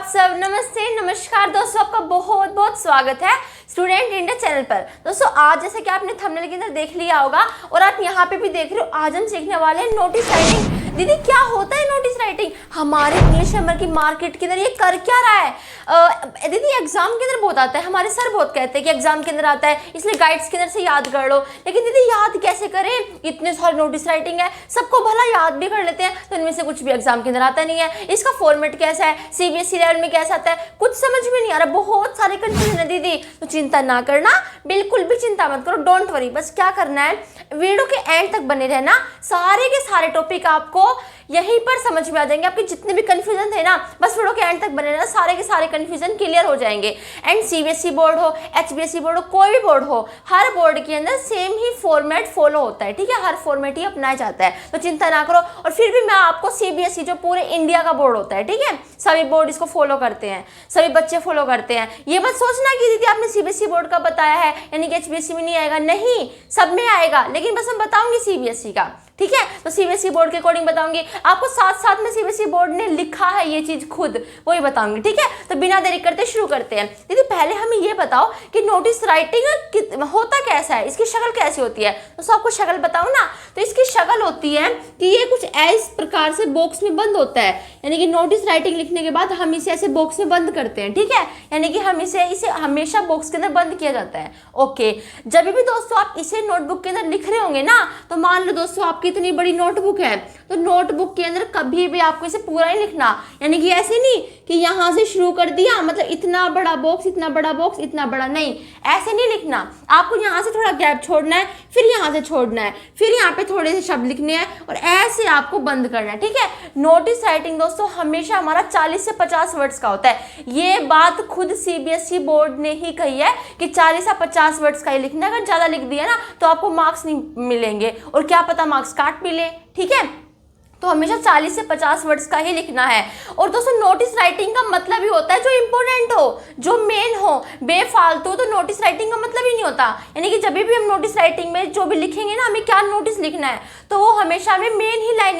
सब नमस्ते नमस्कार दोस्तों, आपका बहुत बहुत स्वागत है स्टूडेंट इंडिया चैनल पर। दोस्तों आज जैसे कि आपने थंबनेल के अंदर देख लिया होगा और आप यहाँ पे भी देख रहे हो, आज हम सीखने वाले हैं नोटिस राइटिंग। दीदी क्या होता है नोटिस राइटिंग? हमारे इंग्लिश नंबर की मार्केट के अंदर ये कर क्या रहा है? दीदी एग्जाम के अंदर बहुत आता है, हमारे सर बहुत कहते हैं कि एग्जाम के अंदर आता है इसलिए गाइड्स के अंदर से याद कर लो। लेकिन दीदी याद कैसे करें? इतने सारे नोटिस राइटिंग है, सबको भला याद भी कर लेते हैं तो इनमें से कुछ भी एग्जाम के अंदर आता नहीं है। इसका फॉर्मेट कैसा है, सीबीएसई लेवल में कैसा आता है, कुछ समझ में नहीं आ रहा, बहुत सारे कंफ्यूजन है दीदी। तो चिंता ना करना, बिल्कुल भी चिंता मत करो, डोंट वरी। बस क्या करना है, वीडियो के एंड तक बने रहना, सारे के सारे टॉपिक आपको यहीं पर समझ में आ जाएंगे। आपके जितने भी कंफ्यूजन थे ना, बस वीडियो के एंड तक बने रहना, सारे के सारे कंफ्यूजन क्लियर हो जाएंगे। एंड सीबीएसई बोर्ड हो, एचबीएसई बोर्ड हो, कोई भी बोर्ड हो, हर बोर्ड के अंदर सेम ही फॉर्मेट फॉलो होता है, ठीक है? हर फॉर्मेट ही अपनाया जाता है, तो चिंता ना करो। और फिर भी मैं आपको सीबीएसई जो पूरे इंडिया का बोर्ड होता है, ठीक है, सभी बोर्ड इसको फॉलो करते हैं, सभी बच्चे फॉलो करते हैं। ये मत सोचना कि दीदी आपने सीबीएसई बोर्ड का बताया है यानी कि एचबीएसई में नहीं आएगा, नहीं, सब में आएगा, लेकिन बस मैं बताऊंगी सीबीएसई का, ठीक है? तो सीबीएसई बोर्ड के अकॉर्डिंग बताऊंगी आपको, साथ साथ में सीबीएसई बोर्ड ने लिखा है ये चीज खुद, वही बताऊंगी, ठीक है? तो बिना देरी करते शुरू करते हैं। दीदी पहले हमें ये बताओ कि नोटिस राइटिंग होता कैसा है, इसकी शक्ल कैसी होती है? तो आपको शक्ल बताऊं ना, तो इसकी शक्ल होती है कि ये कुछ इस प्रकार से बॉक्स में बंद होता है, यानी कि नोटिस राइटिंग लिखने के बाद हम इसे ऐसे बॉक्स में बंद करते हैं, ठीक है? यानी कि हम इसे हमेशा बॉक्स के अंदर बंद किया जाता है। ओके, जब भी दोस्तों आप इसे नोटबुक के अंदर लिख रहे होंगे ना, तो मान लो दोस्तों आपकी इतनी बड़ी नोटबुक है, तो नोटबुक के अंदर कभी भी आपको इसे पूरा ही लिखना, यानी कि ऐसे नहीं कि यहाँ से शुरू कर दिया, मतलब इतना बड़ा बॉक्स, इतना बड़ा बॉक्स, इतना बड़ा, नहीं, ऐसे नहीं लिखना। आपको यहाँ से थोड़ा गैप छोड़ना है, फिर यहाँ से छोड़ना है, फिर यहाँ पे थोड़े से शब्द लिखने हैं और ऐसे आपको बंद करना है, ठीक है? नोटिस राइटिंग दोस्तों हमेशा हमारा 40 से 50 वर्ड्स का होता है। ये बात खुद सीबीएसई बोर्ड ने ही कही है कि 40 से 50 वर्ड्स का ही लिखना है। अगर ज्यादा लिख दिया ना तो आपको मार्क्स नहीं मिलेंगे और क्या पता मार्क्स काट भी ले, ठीक है? तो हमेशा 40 से 50 वर्ड्स का ही लिखना है। और दोस्तों नोटिस राइटिंग का मतलब ही होता है जो इंपॉर्टेंट हो, जो मेन हो, बेफालतू तो नोटिस राइटिंग का मतलब ही नहीं होता। यानी कि जब भी हम नोटिस राइटिंग में जो भी लिखेंगे ना, हमें क्या नोटिस लिखना है, तो वो हमेशा हमें मेन ही लाइन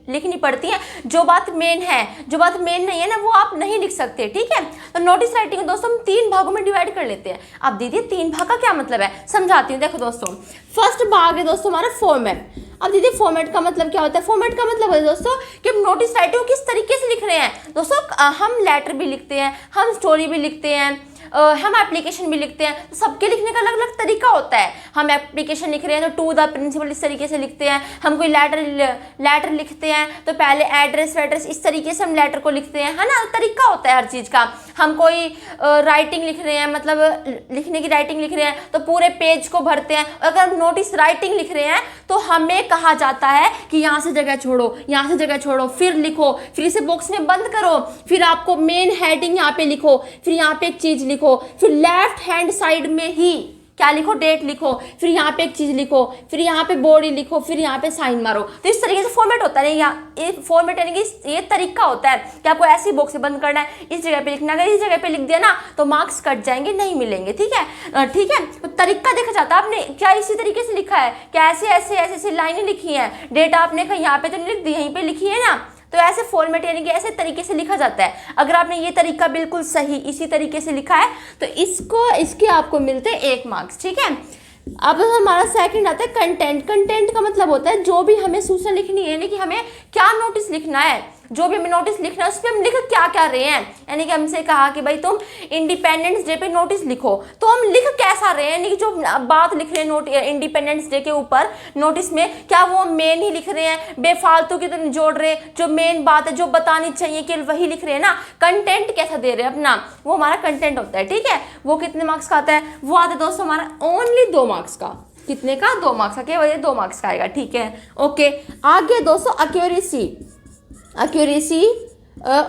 लिखनी पड़ती है। जो बात मेन है, जो बात मेन नहीं है ना, वो आप नहीं लिख सकते, ठीक है? तो नोटिस राइटिंग दोस्तों हम 3 भागों में डिवाइड कर लेते हैं। अब दीदी 3 भाग का क्या मतलब है, समझाती हूँ। देखो दोस्तों, फर्स्ट भाग है दोस्तों हमारा फॉर्मेट। अब दीदी फॉर्मेट का मतलब क्या होता है? फॉर्मेट का मतलब है दोस्तों कि हम नोटिस राइटिंग किस तरीके से लिख रहे हैं। दोस्तों हम लेटर भी लिखते हैं, हम स्टोरी भी लिखते हैं, हम एप्लीकेशन भी लिखते हैं, तो सबके लिखने का अलग अलग तरीका होता है। हम एप्लीकेशन लिख रहे हैं तो टू द प्रिंसिपल इस तरीके से लिखते हैं, हम कोई लेटर लिखते हैं तो पहले एड्रेस वेड्रेस इस तरीके से हम लेटर को लिखते हैं, है ना? तरीका होता है हर चीज़ का। हम कोई राइटिंग लिख रहे हैं, मतलब लिखने की राइटिंग लिख रहे हैं तो पूरे पेज को भरते हैं। अगर हम नोटिस राइटिंग लिख रहे हैं तो हमें कहा जाता है कि यहाँ से जगह छोड़ो, यहाँ से जगह छोड़ो, फिर लिखो, फिर इसे बॉक्स में बंद करो, फिर आपको मेन हेडिंग यहाँ पे लिखो, फिर यहाँ पे एक चीज लिखो, फिर लेफ्ट हैंड साइड में ही क्या लिखो, डेट लिखो, फिर यहाँ पे एक चीज लिखो, फिर यहाँ पे बॉडी लिखो, फिर यहाँ पे साइन मारो। तो इस तरीके से फॉर्मेट होता है। ये फॉर्मेट यानी कि ये तरीका होता है कि आपको ऐसी बॉक्स में बंद करना है, इस जगह पे लिखना। अगर इस जगह पे लिख दिया ना तो मार्क्स कट जाएंगे, नहीं मिलेंगे, ठीक है? ठीक है, तो तरीका देखा जाता है आपने क्या इसी तरीके से लिखा है, क्या ऐसे ऐसे ऐसे ऐसे लाइनें लिखी है, डेट आपने कहीं यहाँ पे तो नहीं लिख दी, यहीं पे लिखी है ना, तो ऐसे फॉर्मेट यानी कि ऐसे तरीके से लिखा जाता है। अगर आपने ये तरीका बिल्कुल सही इसी तरीके से लिखा है तो इसके आपको मिलते हैं 1 मार्क्स, ठीक है? अब हमारा सेकंड आता है कंटेंट। कंटेंट का मतलब होता है जो भी हमें सूचना लिखनी है, यानी कि हमें क्या नोटिस लिखना है, जो भी हमें नोटिस लिखना है उस पर हम लिख क्या क्या रहे हैं। यानी कि हमसे कहा कि भाई तुम इंडिपेंडेंस डे पे नोटिस लिखो, तो हम लिख कैसा रहे हैं, यानी कि जो बात लिख रहे हैं इंडिपेंडेंस डे के ऊपर नोटिस में, क्या वो मेन ही लिख रहे हैं, बेफालतू की तो नहीं जोड़ रहे, जो मेन बात है जो बतानी चाहिए कि वही लिख रहे हैं ना। कंटेंट कैसा दे रहे हैं अपना, वो हमारा कंटेंट होता है, ठीक है? वो कितने मार्क्स का आता है? वो आता है दोस्तों हमारा ओनली 2 मार्क्स का। कितने का? 2 मार्क्स का, केवल 2 मार्क्स का आएगा, ठीक है? ओके, आगे दोस्तों एक्यूरेसी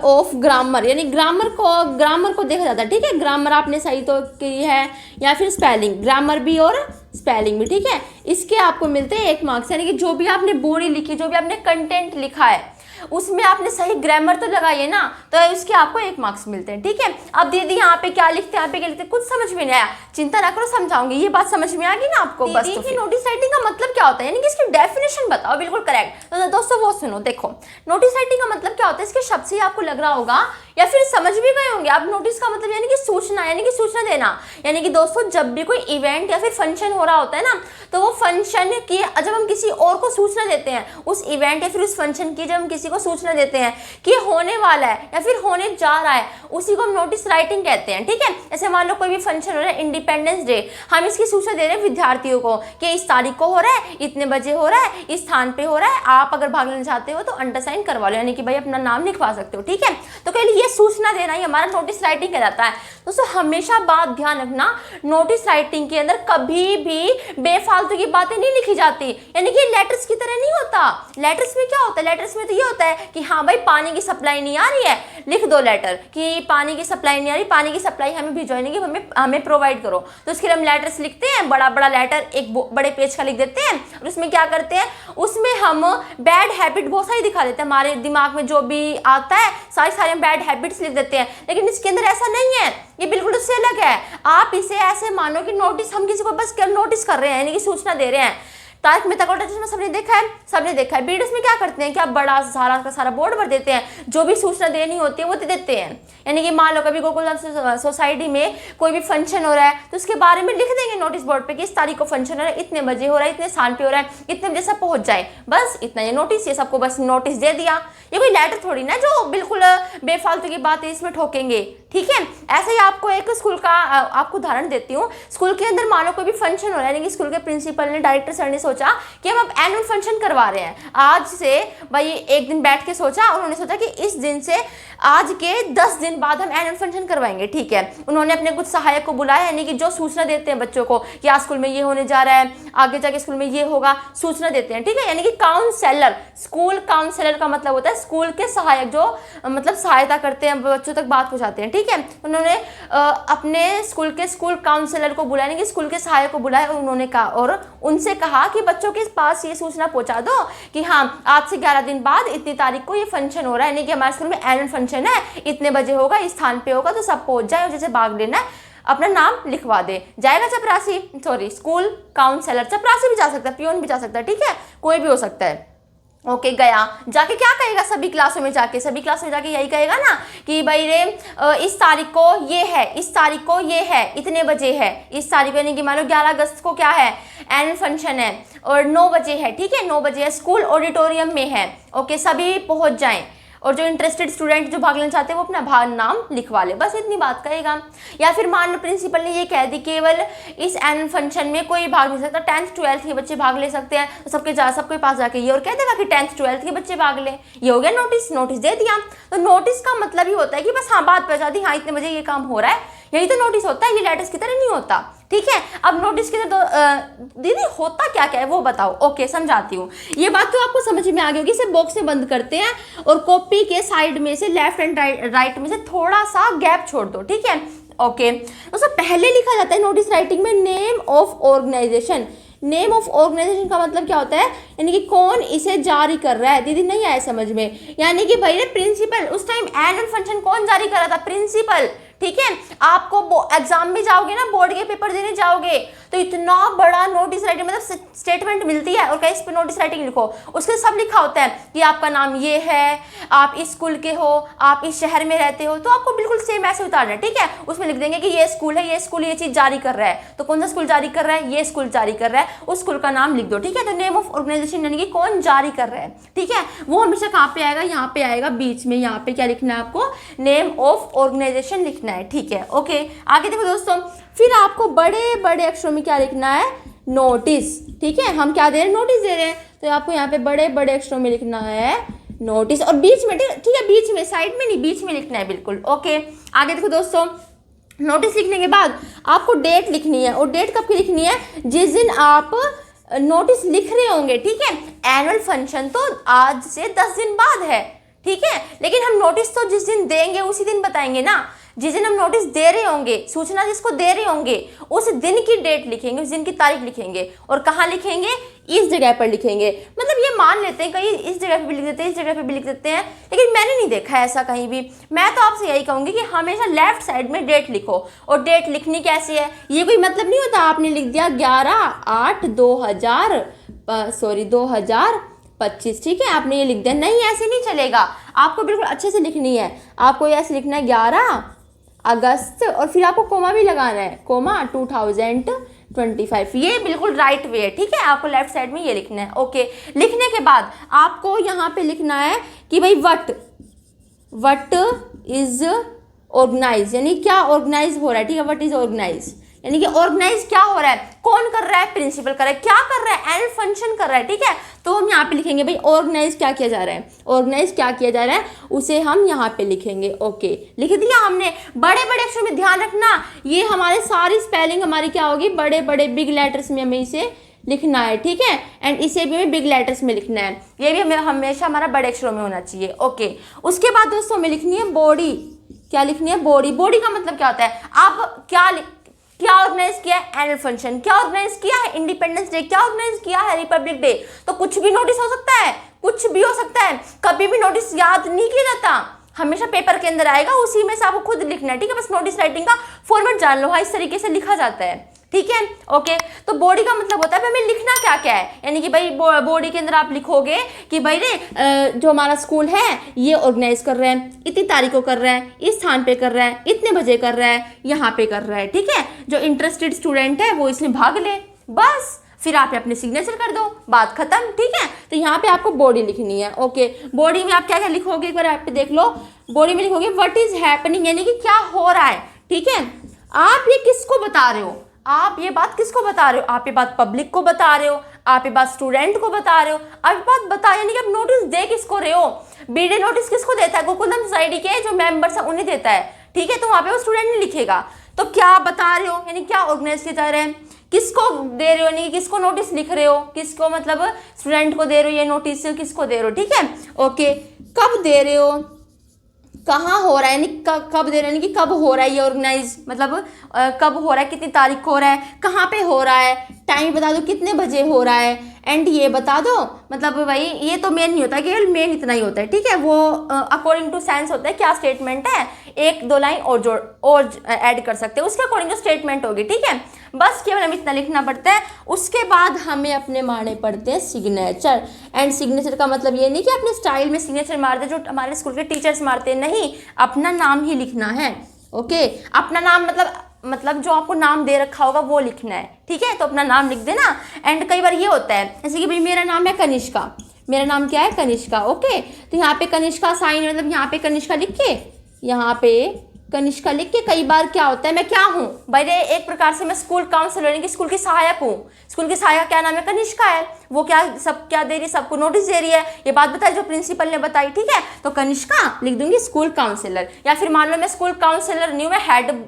ऑफ ग्रामर, यानी ग्रामर को देखा जाता है, ठीक है? ग्रामर आपने सही तो की है, या फिर स्पेलिंग, ग्रामर भी और स्पेलिंग भी, ठीक है? इसके आपको मिलते हैं 1 मार्क्स। यानी कि जो भी आपने बॉडी लिखी, जो भी आपने कंटेंट लिखा है, उसमें आपने सही ग्रामर तो लगाई है ना, तो इसके आपको 1 मार्क्स मिलते हैं, ठीक है? अब दीदी यहाँ पे क्या लिखते हैं, यहाँ पे क्या लिखते हैं, कुछ समझ में नहीं आया, चिंता ना करो, समझाऊंगी। ये बात समझ में आ गई ना आपको? बस तो नोटिस राइटिंग का मतलब क्या होता है, यानी कि इसकी डेफिनेशन बताओ बिल्कुल करेक्ट। तो दोस्तों वो सुनो, देखो नोटिस राइटिंग का मतलब क्या होता है, इसके शब्द से ही आपको लग रहा होगा या फिर समझ भी गए होंगे आप। नोटिस का मतलब यानी कि सूचना, यानी कि सूचना देना। यानी कि दोस्तों जब भी कोई इवेंट या फिर फंक्शन हो रहा होता है ना, तो वो फंक्शन की जब हम किसी और को सूचना देते हैं, उस इवेंट या फिर उस फंक्शन की जब हम किसी को सूचना देते हैं कि ये होने वाला है या फिर होने जा रहा है, उसी को हम नोटिस राइटिंग कहते हैं। ठीक है, ऐसे मान लो कोई भी फंक्शन हो रहा है, इंडिपेंडेंस डे, हम इसकी सूचना दे रहे हैं विद्यार्थियों को कि इस तारीख को हो रहा है, इतने बजे हो रहा है, इस स्थान पे हो रहा है, आप अगर भाग लेना चाहते हो तो अंडरसाइन करवा लो, यानी कि भाई अपना नाम लिखवा सकते हो। ठीक है, तो कह ली ये सूचना देना ही हमारा नोटिस राइटिंग कहलाता है। दोस्तों हमेशा बात ध्यान रखना, नोटिस राइटिंग के अंदर कभी भी बेफालतू की बातें नहीं लिखी जाती, यानी कि लेटर्स की तरह नहीं होता। लेटर्स में क्या होता है, लेटर्स में तो ये होता है कि हाँ भाई पानी की सप्लाई नहीं आ रही है, लिख दो लेटर कि पानी की सप्लाई नहीं आ रही, पानी की सप्लाई हमें भिजवाने की हमें प्रोवाइड करो। तो उसके लिए हम लेटर्स लिखते हैं, बड़ा बड़ा लेटर एक बड़े पेज का लिख देते हैं, और उसमें क्या करते हैं, उसमें हम बैड हैबिट बहुत सारी दिखा देते हैं, हमारे दिमाग में जो भी आता है सारे हम बैड हैबिट्स लिख देते हैं। लेकिन इसके अंदर ऐसा नहीं है, ये बिल्कुल उससे अलग है। आप इसे ऐसे मानो कि नोटिस, हम किसी को बस नोटिस कर रहे हैं, यानी कि सूचना दे रहे हैं। तारक मेहता का उल्टा चश्मा सबने देखा है, सबने देखा है। वीडियोस में क्या करते हैं कि आप बड़ा सारा का सारा बोर्ड भर देते हैं, जो भी सूचना देनी होती है वो दे देते हैं। यानी कि मान लो कभी गोकुलधाम सोसाइटी में कोई भी फंक्शन हो रहा है तो उसके बारे में लिख देंगे नोटिस बोर्ड पे कि इस तारीख को फंक्शन हो रहा है, इतने बजे हो रहा है, इतने स्थान पे हो रहा है, इतने बजे सब पहुंच जाए, बस इतना। ये नोटिस, ये सबको बस नोटिस दे दिया। ये कोई लेटर थोड़ी ना जो बिल्कुल बेफालतू की बातें इसमें ठोकेंगे। ठीक है, ऐसे ही आपको एक स्कूल का आपको उदाहरण देती हूँ। स्कूल के अंदर मानो कोई भी फंक्शन हो रहा है, यानी कि स्कूल के प्रिंसिपल ने, डायरेक्टर सर ने सोचा कि हम अब एनुअल फंक्शन करवा रहे हैं। आज से भाई एक दिन बैठ के सोचा, उन्होंने सोचा कि इस दिन से आज के 10 दिन बाद हम एनुअल फंक्शन करवाएंगे। ठीक है, उन्होंने अपने कुछ सहायक को बुलाया, यानी कि जो सूचना देते हैं बच्चों को कि आज स्कूल में ये होने जा रहा है, आगे जाके स्कूल में ये होगा, सूचना देते हैं। ठीक है, यानी कि काउंसलर, स्कूल काउंसलर का मतलब होता है स्कूल के सहायक, जो मतलब सहायता करते हैं, बच्चों तक बात पहुंचाते हैं। ठीक है, उन्होंने अपने स्कूल के स्कूल काउंसलर को बुलाया, यानी कि स्कूल के सहायक को बुलाया, और उन्होंने कहा और उनसे कहा कि बच्चों के पास ये सूचना पहुंचा दो कि हाँ आज से 11 दिन बाद इतनी तारीख को ये फंक्शन हो रहा है, यानी कि हमारे स्कूल में एनुअल फंक्शन है, इतने बजे होगा, इस स्थान पे होगा, तो सब पहुंच जाए और जैसे भाग लेना है अपना नाम लिखवा दे। जाएगा चपरासी, सॉरी स्कूल काउंसलर, चपरासी भी जा सकता है, पियोन भी जा सकता है। ठीक है, कोई भी हो सकता है। ओके, गया, जाके क्या कहेगा, सभी क्लासों में जाके यही कहेगा ना कि भाई रे इस तारीख को ये है, इस तारीख को ये है, इतने बजे है, इस तारीख को, यानी कि मान लो 11 अगस्त को क्या है, एनुअल फंक्शन है और 9 बजे है। ठीक है, 9 बजे है, स्कूल ऑडिटोरियम में है। ओके, सभी पहुंच जाएं, और जो इंटरेस्टेड स्टूडेंट जो भाग लेना चाहते हैं वो अपना नाम लिखवा ले, बस इतनी बात कहेगा। या फिर मान लो प्रिंसिपल ने ये कह दी केवल इस एनुअल फंक्शन में कोई भाग नहीं सकता, 10th 12th के बच्चे भाग ले सकते हैं, तो सबके पास जाके ये और कह देगा कि 10th 12th के बच्चे भाग ले। ये हो गया नोटिस दे दिया। तो नोटिस का मतलब ही होता है कि बस हाँ बात पहुंचा दी, हाँ इतने बजे ये काम हो रहा है, यही तो नोटिस होता है, ये लेटर्स की तरह नहीं होता। ठीक है, अब नोटिस की तरह दीदी होता क्या क्या है वो बताओ। ओके, समझाती हूँ। ये बात तो आपको समझ में आ गई होगी। इसे बॉक्स में बंद करते हैं और कॉपी के साइड में से लेफ्ट एंड राइट में से थोड़ा सा गैप छोड़ दो। ठीक है, ओके। तो पहले लिखा जाता है नोटिस राइटिंग में name of organisation. Name of organisation का मतलब क्या होता है, यानी कि कौन इसे जारी कर रहा है। दीदी नहीं आया समझ में, यानी कि भाई प्रिंसिपल, उस टाइम एनुअल फंक्शन कौन जारी कर रहा था, प्रिंसिपल। ठीक है, आपको एग्जाम में जाओगे ना, बोर्ड के पेपर देने जाओगे तो इतना बड़ा नोटिस राइटिंग मतलब स्टेटमेंट मिलती है और कहीं इस पे नोटिस राइटिंग लिखो, उसके सब लिखा होता है कि आपका नाम ये है, आप इस स्कूल के हो, आप इस शहर में रहते हो, तो आपको बिल्कुल सेम ऐसे उतारना है। ठीक है, उसमें लिख देंगे कि ये स्कूल है, ये स्कूल ये चीज जारी कर रहा है, तो कौन सा स्कूल जारी कर रहा है, ये स्कूल जारी कर रहा है, उस स्कूल का नाम लिख दो। ठीक है, तो नेम ऑफ ऑर्गेनाइजेशन यानी कि कौन जारी कर रहा है। ठीक है, वो हमेशा कहाँ पे आएगा, यहाँ पे आएगा बीच में, यहाँ पे क्या लिखना है आपको, नेम ऑफ ऑर्गेनाइजेशन लिखना है। ठीक है, ओके। आगे देखो दोस्तों, फिर आपको बड़े बड़े अक्षरों में क्या लिखना है, नोटिस। ठीक है, हम क्या दे रहे हैं, नोटिस दे रहे हैं, तो आपको यहाँ पे बड़े बड़े अक्षरों में लिखना है नोटिस, और बीच में, ठीक है, बीच में, साइड में नहीं, बीच में लिखना है बिल्कुल। ओके, आगे देखो दोस्तों, नोटिस लिखने के बाद आपको डेट लिखनी है, और डेट कब की लिखनी है, जिस दिन आप नोटिस लिख रहे होंगे। ठीक है, एनुअल फंक्शन तो आज से 10 दिन बाद है। ठीक है, लेकिन हम नोटिस तो जिस दिन देंगे उसी दिन बताएंगे ना, जिस दिन हम नोटिस दे रहे होंगे, सूचना जिसको दे रहे होंगे, उस दिन की डेट लिखेंगे, उस दिन की तारीख लिखेंगे, और कहाँ लिखेंगे, इस जगह पर लिखेंगे। मतलब ये मान लेते हैं कहीं इस जगह पे भी लिख देते हैं, इस जगह पे भी लिख देते हैं, लेकिन मैंने नहीं देखा है ऐसा कहीं भी। मैं तो आपसे यही कहूँगी कि हमेशा लेफ्ट साइड में डेट लिखो। और डेट लिखनी कैसी है, ये कोई मतलब नहीं होता आपने लिख दिया 11/8/2000 25, ठीक है, आपने ये लिख दिया। नहीं, ऐसे नहीं चलेगा, आपको बिल्कुल अच्छे से लिखनी है। आपको ये ऐसे लिखना है 11 अगस्त और फिर आपको कोमा भी लगाना है, कोमा 2025। ये बिल्कुल राइट वे है, ठीक है। आपको लेफ्ट साइड में ये लिखना है। ओके, लिखने के बाद आपको यहाँ पे लिखना है कि भाई वट इज ऑर्गेनाइज, यानी क्या ऑर्गेनाइज हो रहा है, ठीक है। वट इज ऑर्गेनाइज यानी कि ऑर्गेनाइज क्या हो रहा है, कौन कर रहा है, प्रिंसिपल कर रहा है, क्या कर रहा है, एनुअल फंक्शन कर रहा है, ठीक है। तो हम यहाँ पे लिखेंगे भाई ऑर्गेनाइज क्या किया जा रहा है, ऑर्गेनाइज क्या किया जा रहा है, उसे हम यहाँ पे लिखेंगे। ओके, लिख दिया हमने। बड़े बड़े अक्षर में ध्यान रखना, ये हमारे सारी स्पेलिंग हमारी क्या होगी, बड़े बड़े बिग लेटर्स में हमें इसे लिखना है, ठीक है। एंड इसे भी हमें बिग लेटर्स में लिखना है, ये भी हमें हमेशा हमारा बड़े अक्षरों में होना चाहिए। ओके, उसके बाद दोस्तों हमें लिखनी है बॉडी। क्या लिखनी है, बॉडी। बॉडी का मतलब क्या होता है, आप क्या ऑर्गेनाइज किया है, एनुअल फंक्शन। क्या ऑर्गेनाइज किया है, इंडिपेंडेंस डे। क्या ऑर्गेनाइज किया है, रिपब्लिक डे। तो कुछ भी नोटिस हो सकता है, कुछ भी हो सकता है, कभी भी नोटिस याद नहीं किया जाता, हमेशा पेपर के अंदर आएगा, उसी में से आपको खुद लिखना है, ठीक है। बस नोटिस राइटिंग का फॉर्मेट जान लो, हाँ इस तरीके से लिखा जाता है, ठीक है। ओके, तो बॉडी का मतलब होता है हमें लिखना क्या क्या है, यानी कि भाई बॉडी के अंदर आप लिखोगे कि भाई रे जो हमारा स्कूल है ये ऑर्गेनाइज कर रहा है, इतनी तारीख को कर रहा है, इस स्थान पे कर रहा है, इतने बजे कर रहा है, यहाँ पे कर रहा है, ठीक है। जो इंटरेस्टेड स्टूडेंट है वो इसमें भाग ले, बस फिर आप अपने सिग्नेचर कर दो, बात खत्म, ठीक है। तो यहाँ पे आपको बॉडी लिखनी है। ओके, बॉडी में आप क्या क्या लिखोगे, एक बार आप देख लो। बॉडी में लिखोगे व्हाट इज हैपनिंग, यानी कि क्या हो रहा है, ठीक है। आप ये किसको बता रहे हो, आप ये बात किसको बता रहे हो, आप ये बात पब्लिक को बता रहे हो, आप ये बात स्टूडेंट को बता रहे हो, आप ये बात बता, यानी कि आप नोटिस दे किसको रहे हो। बीडे नोटिस किसको देता है, गोकुलधाम सोसाइटी के जो मेंबर्स हैं उन्हें देता है, ठीक है। तो वहाँ पे वो स्टूडेंट नहीं लिखेगा। तो क्या बता रहे हो, यानी क्या ऑर्गेनाइज किया जा रहा है, किसको दे रहे हो, यानी किसको नोटिस लिख रहे हो, किसको मतलब स्टूडेंट को दे रहे हो ये नोटिस, किसको दे रहे हो, ठीक है। ओके, कब दे रहे हो, कहाँ हो रहा है, यानी कब दे रहे हैं, यानी कि कब हो रहा है ये ऑर्गेनाइज, मतलब कब हो रहा है, कितनी तारीख को हो रहा है, कहाँ पे हो रहा है, टाइम बता दो कितने बजे हो रहा है, एंड ये बता दो। मतलब भाई ये तो मेन नहीं होता, केवल मेन इतना ही होता है, ठीक है। वो अकॉर्डिंग टू सेंस होता है, क्या स्टेटमेंट है, एक दो लाइन और ऐड कर सकते हैं, उसके अकॉर्डिंग जो स्टेटमेंट होगी, ठीक है। बस केवल हमें इतना लिखना पड़ता है। उसके बाद हमें अपने मारने पड़ते हैं सिग्नेचर। एंड सिग्नेचर का मतलब ये नहीं कि अपने स्टाइल में सिग्नेचर मार दे जो हमारे स्कूल के टीचर्स मारते, नहीं, अपना नाम ही लिखना है। ओके, अपना नाम मतलब जो आपको नाम दे रखा होगा वो लिखना है, ठीक है। तो अपना नाम लिख देना। एंड कई बार ये होता है जैसे कि भाई मेरा नाम है कनिष्का, मेरा नाम क्या है, कनिष्का। ओके, तो यहाँ पे कनिष्का साइन, मतलब यहाँ पे कनिष्का लिख के, यहाँ पे कनिष्का लिख के, कई बार क्या होता है मैं क्या हूँ भाई, एक प्रकार से मैं स्कूल काउंसलर यानी कि स्कूल की सहायक हूँ। स्कूल की सहायक क्या नाम है, कनिष्का है। वो क्या दे रही है, सबको नोटिस दे रही है, ये बात बताई जो प्रिंसिपल ने बताई, ठीक है। तो कनिष्का लिख दूंगी स्कूल काउंसलर, या फिर मान लो मैं स्कूल काउंसलर नहीं हूँ, मैं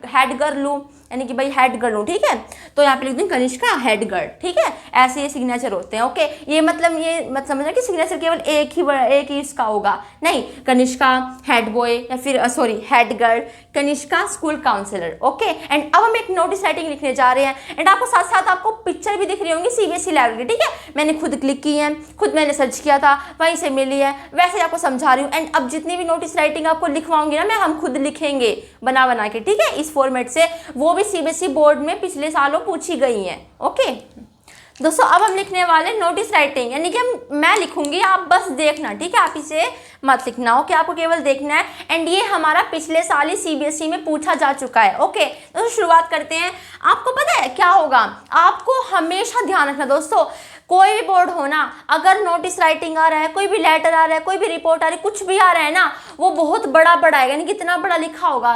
हेड गर्ल हूँ, यानी कि भाई हेड गर्ल हूँ, ठीक है। तो यहाँ पे लिख दूँ कनिष्का हेड गर्ल, ठीक है। ऐसे ये सिग्नेचर होते हैं। ओके, ये मतलब ये मत समझना कि सिग्नेचर केवल एक ही इसका होगा, नहीं। कनिष्का हेड बॉय या फिर sorry head girl, Kanishka school counsellor. Okay, and अब हम एक नोटिस राइटिंग लिखने जा रहे हैं। एंड आपको साथ साथ आपको पिक्चर भी दिख रही होंगी सीबीएसई लाइब्रेरी, ठीक है। मैंने खुद क्लिक की है, खुद मैंने सर्च किया था, वहीं से मिली है, वैसे आपको समझा रही हूँ। एंड अब जितनी भी नोटिस राइटिंग आपको लिखवाऊंगी ना मैं, हम खुद लिखेंगे बना के, ठीक है, इस फॉर्मेट से। वो भी सीबीएसई बोर्ड में पिछले सालों पूछी गई हैं। ओके दोस्तों, अब हम लिखने वाले नोटिस राइटिंग, यानी कि मैं लिखूंगी, आप बस देखना, ठीक है। आप इसे मत लिखना, ओके, आपको केवल देखना है। एंड ये हमारा पिछले साल ही सीबीएसई में पूछा जा चुका है। ओके, तो शुरुआत करते हैं। आपको पता है क्या होगा, आपको हमेशा ध्यान रखना दोस्तों, कोई भी बोर्ड हो ना, अगर नोटिस राइटिंग आ रहा है, कोई भी लेटर आ रहा है, कोई भी रिपोर्ट आ रही है, कुछ भी आ रहा है ना, वो बहुत बड़ा है, यानी कितना बड़ा लिखा होगा।